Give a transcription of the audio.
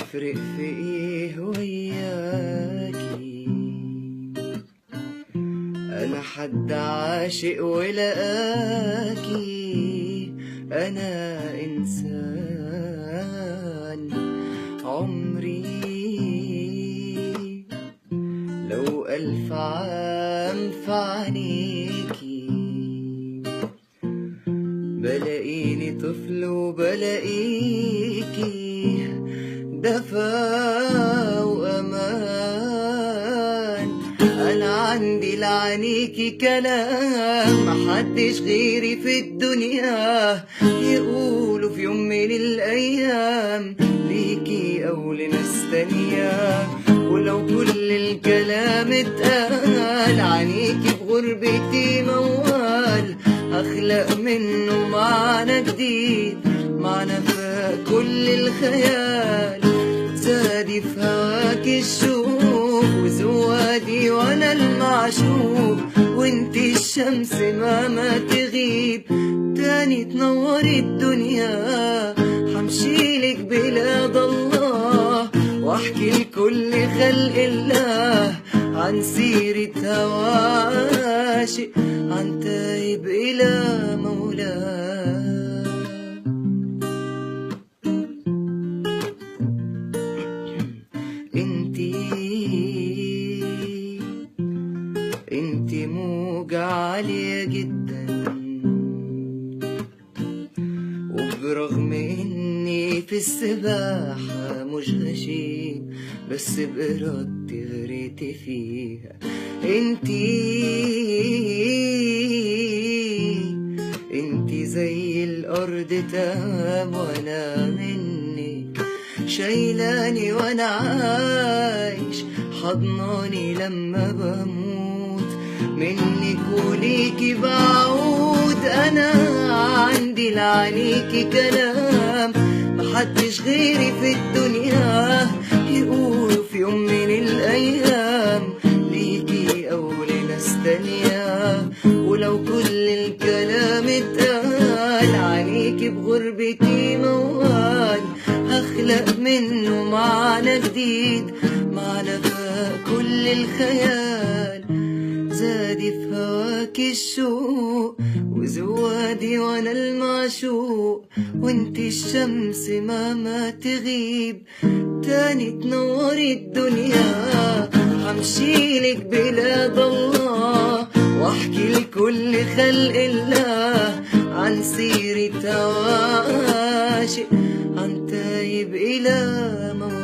تفرق في ايه وياكي؟ انا حد عاشق ولقاكي، انا انسان عمري لو 1000 عام في عينيكي، بلاقيني طفل وبلاقيكي دفا وأمان. أنا عندي لعنيكي كلام محدش غيري في الدنيا يقولوا في يوم من الأيام ليكي أو لناس تانية. ولو كل الكلام اتقال عنيكي بغربتي موال، أخلق منه معنى جديد، معنى فاق كل الخيال. زادي في هواكي الشوق وزوادي وانا المعشوق، وانتي الشمس مهما تغيب تاني تنور الدنيا. حمشيلك بلاد الله واحكي لكل خلق الله عن سيرة هوى عاشق، عن تايب إلى مولاه. انتي موجة عالية جدا، وبرغم اني في السباحة مش غشيم، بس بإرادتي غريتي فيها. انتي زي الأرض تمام، وانا منك شايلاني وانا عايش، حضناني لما بموت، منك وليكي بعود. انا عندي لعنيكي كلام محدش غيري في الدنيا يقولوا في يوم من الايام ليكي او لناس تانية. ولو كل الكلام اتقال عنيكي بغربتي موال، هخلق منه معنى جديد، معنى فاق كل الخيال. زادي في هواكي الشوق وزوادي وانا المعشوق، وانتي الشمس مهما تغيب تاني تنوري الدنيا. همشيلك بلاد الله واحكي لكل خلق الله عن سيرة هوى عاشق، عن تايب إلى موت.